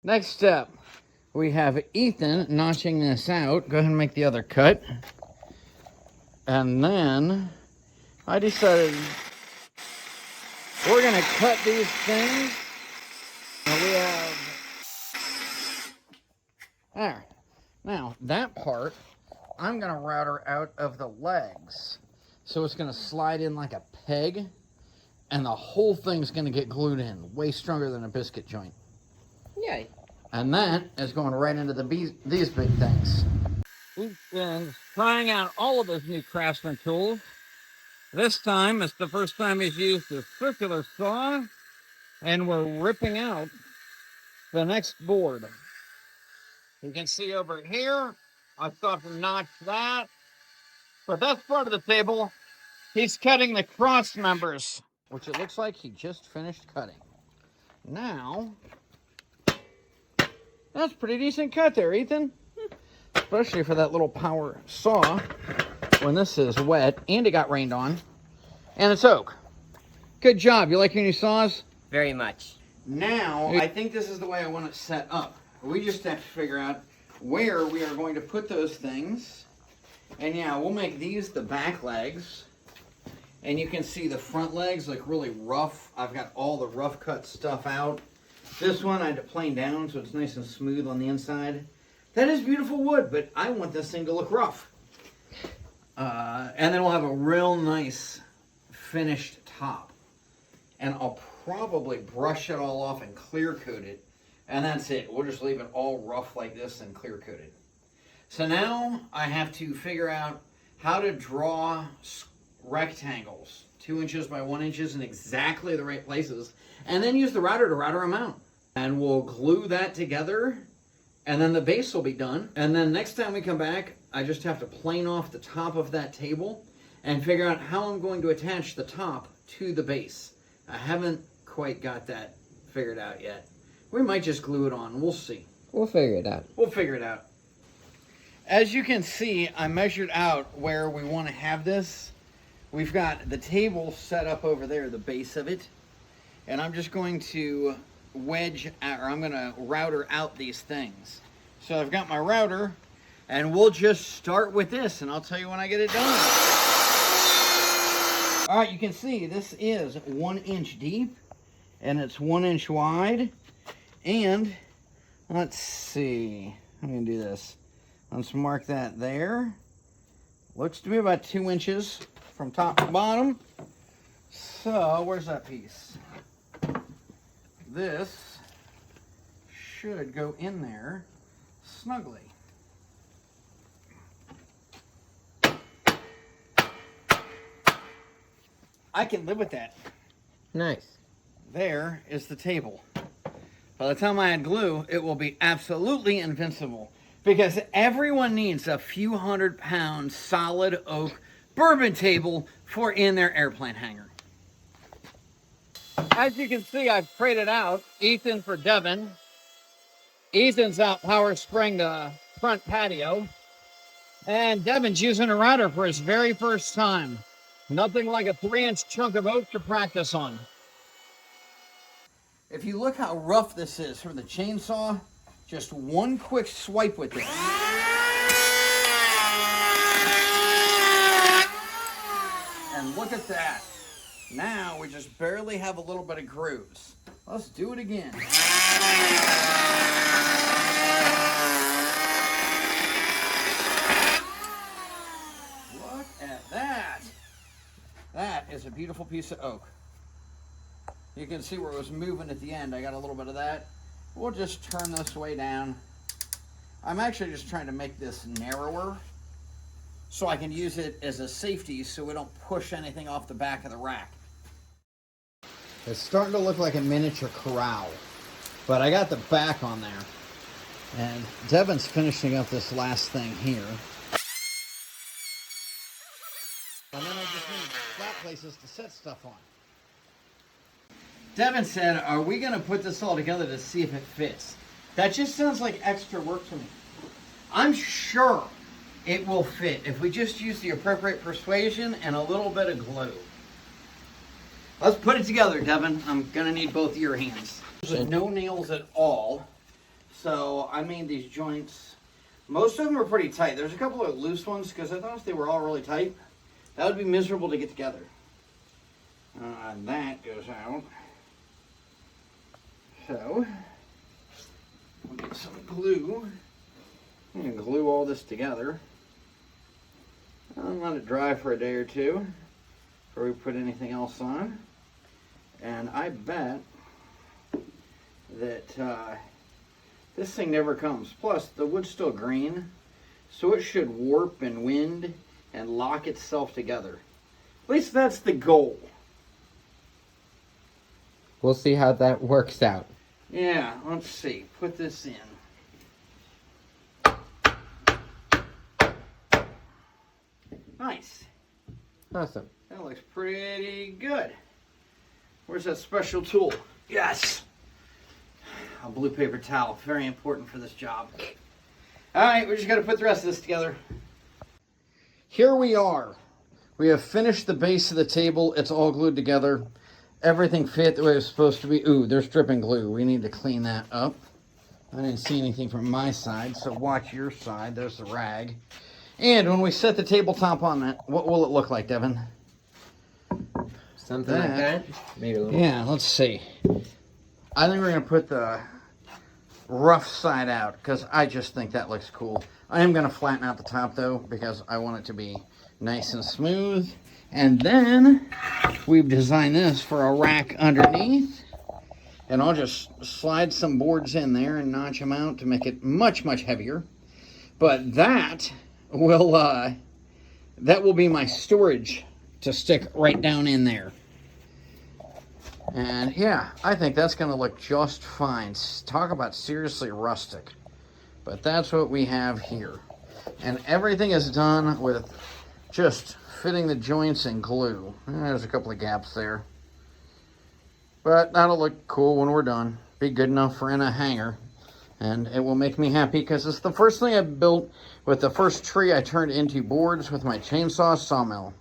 Next step, we have Ethan notching this out. Go ahead and make the other cut. And then I decided we're gonna cut these things. And we have there. Now that part, I'm gonna router out of the legs. So it's gonna slide in like a peg, and the whole thing's gonna get glued in, way stronger than a biscuit joint. Yay. And that is going right into these big things. We've been trying out all of his new Craftsman tools. This time, it's the first time he's used a circular saw, and we're ripping out the next board. You can see over here, I thought to notch that. But that's part of the table. He's cutting the cross members, which it looks like he just finished cutting. Now, that's a pretty decent cut there, Ethan. Especially for that little power saw when this is wet and it got rained on. And it's oak. Good job. You like your new saws? Very much. Now, I think this is the way I want it set up. We just have to figure out where we are going to put those things. And yeah, we'll make these the back legs. And you can see the front legs like really rough. I've got all the rough cut stuff out. This one I had to plane down so it's nice and smooth on the inside. That is beautiful wood, but I want this thing to look rough. And then we'll have a real nice finished top. And I'll probably brush it all off and clear coat it. And that's it. We'll just leave it all rough like this and clear coat it. So now I have to figure out how to draw rectangles, 2 inches by 1 inches in exactly the right places. And then use the router to router them out. And we'll glue that together. And then the base will be done. And then next time we come back, I just have to plane off the top of that table and figure out how I'm going to attach the top to the base. I haven't quite got that figured out yet. We might just glue it on. We'll see. We'll figure it out. We'll figure it out. As you can see, I measured out where we want to have this. We've got the table set up over there, the base of it. And I'm just going to I'm going to router out these things. So I've got my router, and we'll just start with this, and I'll tell you when I get it done. All right, you can see this is 1 inch deep, and it's 1 inch wide. And let's see, I'm going to do this. Let's mark that there. Looks to be about 2 inches from top to bottom. So where's that piece? This should go in there snugly. I can live with that. Nice. There is the table. By the time I add glue, it will be absolutely invincible because everyone needs a few 100-pound solid oak bourbon table for in their airplane hangar. As you can see, I've traded out Ethan for Deven. Ethan's out power spraying the front patio. And Deven's using a router for his very first time. Nothing like a 3-inch chunk of oak to practice on. If you look how rough this is from the chainsaw, just one quick swipe with it. And look at that. Now we just barely have a little bit of grooves. Let's do it again. Look at that. That is a beautiful piece of oak. You can see where it was moving at the end. I got a little bit of that. We'll just turn this way down. I'm actually just trying to make this narrower so I can use it as a safety so we don't push anything off the back of the rack. It's starting to look like a miniature corral, but I got the back on there. And Deven's finishing up this last thing here. And then I just need flat places to set stuff on. Deven said, are we going to put this all together to see if it fits? That just sounds like extra work to me. I'm sure it will fit if we just use the appropriate persuasion and a little bit of glue. Let's put it together, Deven. I'm going to need both of your hands. There's no nails at all. I made these joints. Most of them are pretty tight. There's a couple of loose ones because I thought if they were all really tight, that would be miserable to get together. That goes out. So, we'll get some glue. I'm going to glue all this together. I'll let it dry for a day or two before we put anything else on. And I bet that this thing never comes. Plus, the wood's still green, so it should warp and wind and lock itself together. At least that's the goal. We'll see how that works out. Yeah, let's see. Put this in. Nice. Awesome. That looks pretty good. Where's that special tool? Yes! A blue paper towel. Very important for this job. Alright, we just got to put the rest of this together. Here we are. We have finished the base of the table. It's all glued together. Everything fit the way it's supposed to be. Ooh, there's dripping glue. We need to clean that up. I didn't see anything from my side, so watch your side. There's the rag. And when we set the tabletop on that, what will it look like, Devin? Something like that? Maybe a little. Yeah, let's see. I think we're going to put the rough side out because I just think that looks cool. I am going to flatten out the top, though, because I want it to be nice and smooth. And then we've designed this for a rack underneath. And I'll just slide some boards in there and notch them out to make it much, much heavier. But that will be my storage to stick right down in there. And yeah, I think that's going to look just fine. Talk about seriously rustic. But that's what we have here. And everything is done with just fitting the joints in glue. There's a couple of gaps there. But that'll look cool when we're done. Be good enough for in a hanger. And it will make me happy because it's the first thing I built with the first tree I turned into boards with my chainsaw sawmill.